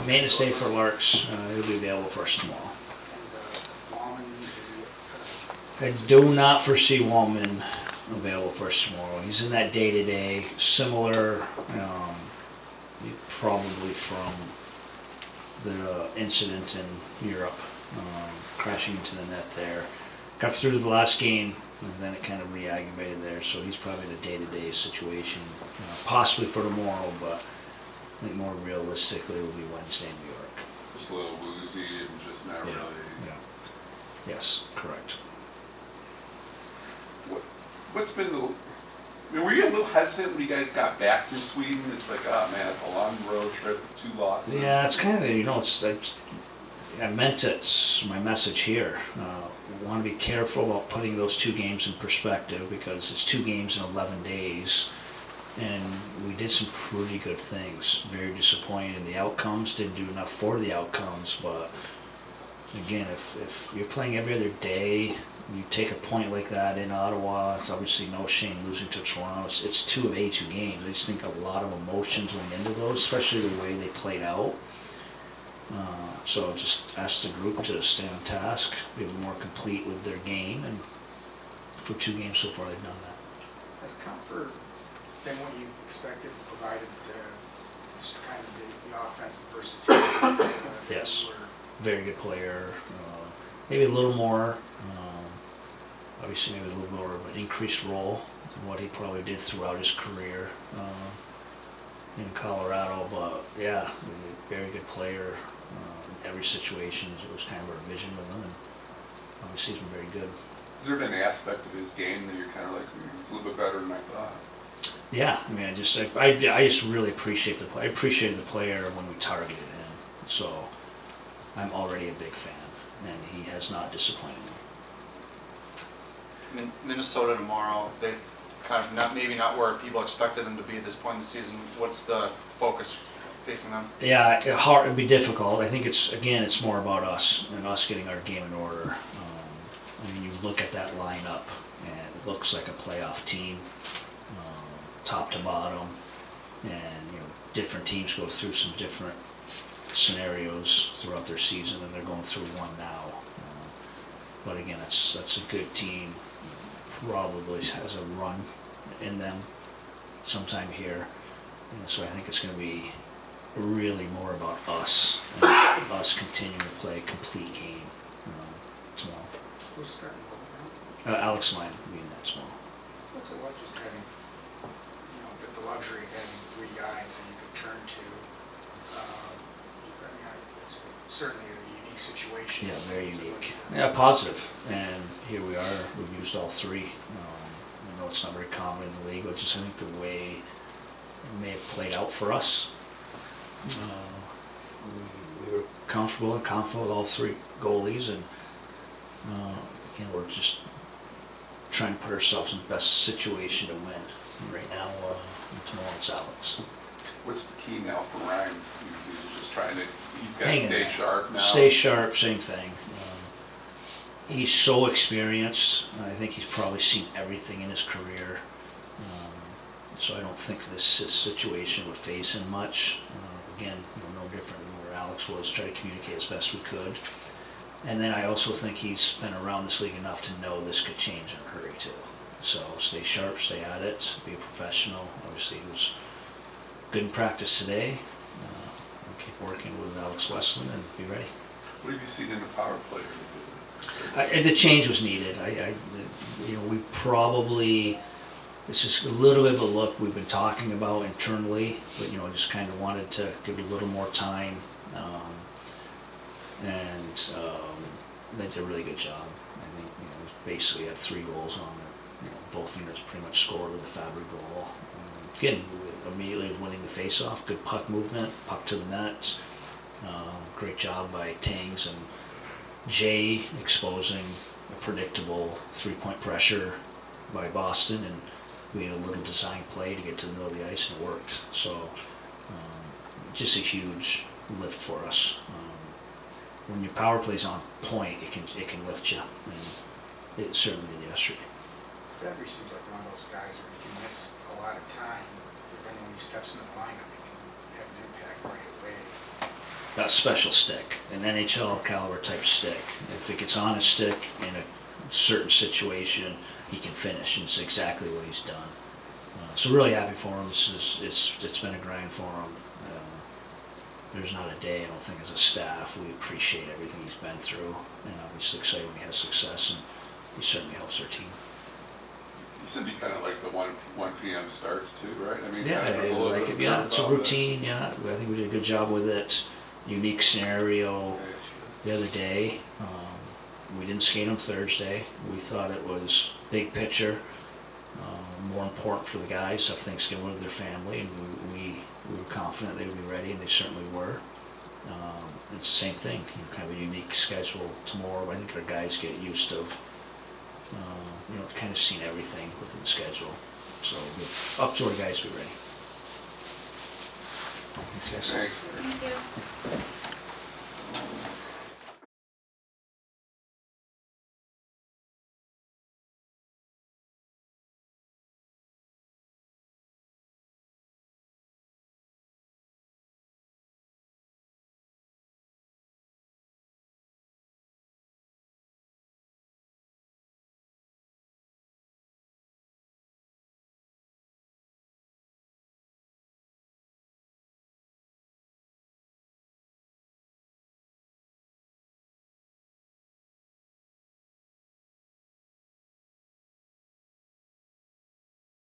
Maintenance day for Larks, it'll be available for us tomorrow. I do not foresee Wallman available for us tomorrow. He's in that day-to-day, similar, probably from the incident in Europe, crashing into the net there. Got through the last game, and then it kind of re-aggravated there, so he's probably in a day-to-day situation, possibly for tomorrow, but I think more realistically will be Wednesday in New York. Just a little woozy and just not really. Yeah. Yes, correct. What's been the? I mean, were you a little hesitant when you guys got back from Sweden? It's like, oh man, it's a long road trip with 2 losses. Yeah, it's kind of, it's like, I meant it, my message here. We want to be careful about putting those 2 games in perspective because it's 2 games in 11 days. And we did some pretty good things. Very disappointed in the outcomes. Didn't do enough for the outcomes. But again, if you're playing every other day, you take a point like that in Ottawa, it's obviously no shame losing to Toronto. It's 2 of A2 games. I just think a lot of emotions went into those, especially the way they played out. So just ask the group to stay on task, be more complete with their game, and for 2 games so far they've done that. Has comfort been what you expected, provided just kind of the offense, the versatility? Yes, very good player. Maybe a little more, obviously maybe a little more of an increased role than what he probably did throughout his career in Colorado. But yeah, very good player in every situation. It was kind of our vision with him, and obviously he's been very good. Has there been an aspect of his game that you're kind of like a little bit better than I thought? Yeah, I mean, I just really appreciate the play. I appreciated the player when we targeted him, so I'm already a big fan, and he has not disappointed me. Minnesota tomorrow, they kind of maybe not where people expected them to be at this point in the season. What's the focus facing them? Yeah, it'd be difficult. I think it's more about us and us getting our game in order. I mean, you look at that lineup, and it looks like a playoff team. Top to bottom, and different teams go through some different scenarios throughout their season, and they're going through one now. But again, that's a good team. Probably has a run in them sometime here, and so I think it's going to be really more about us and us continuing to play a complete game tomorrow. Who's starting? Alex Lyon will be in that tomorrow. What's it like just having the luxury of having 3 guys that you could turn to? It's certainly a unique situation. Yeah, very unique. Yeah, positive. And here we are. We've used all 3. I know it's not very common in the league, but just I think the way it may have played out for us, we were comfortable and confident with all 3 goalies, and we're just trying to put ourselves in the best situation to win. And right now, tomorrow it's Alex. What's the key now for Ryan? He's just trying to, he's got to Hanging stay there. sharp now. Stay sharp, same thing. He's so experienced. I think he's probably seen everything in his career. So I don't think this situation would phase him much. Again, no different than where Alex was, try to communicate as best we could. And then I also think he's been around this league enough to know this could change in a hurry too. So stay sharp, stay at it, be a professional. Obviously he was good in practice today. And keep working with Alex Westland and be ready. What have you seen in the power play? The change was needed. We probably, it's just a little bit of a look we've been talking about internally, but just kind of wanted to give it a little more time. They did a really good job. I think basically had 3 goals on it. Both units pretty much scored with the Fabry goal. Again, immediately winning the face-off, good puck movement, puck to the net. Great job by Tangs and Jay exposing a predictable 3-point pressure by Boston, and we had a little design play to get to the middle of the ice, and it worked. So just a huge lift for us. When your power play's on point, it can lift you, and it certainly did yesterday. Fabry seems like one of those guys where he can miss a lot of time, but then when he steps in the lineup, he can have an impact right away. a special stick, an NHL caliber type stick. If it gets on a stick in a certain situation, he can finish, and it's exactly what he's done. So really happy for him. It's been a grind for him. There's not a day, I don't think, as a staff, we appreciate everything he's been through, and obviously excited when he has success, and he certainly helps our team. You said you kind of like the 1 p.m. starts too, right? I mean, Yeah, kind of a I little like bit it. Yeah, it's a about that. routine. Yeah, I think we did a good job with it. Unique scenario the other day. We didn't skate on Thursday. We thought it was big picture, more important for the guys have Thanksgiving with their family, and we were confident they would be ready, and they certainly were. It's the same thing, kind of a unique schedule tomorrow. I think our guys get used to, kind of seen everything within the schedule. So up to our guys to be ready. Thanks, guys. Thanks. Thank you.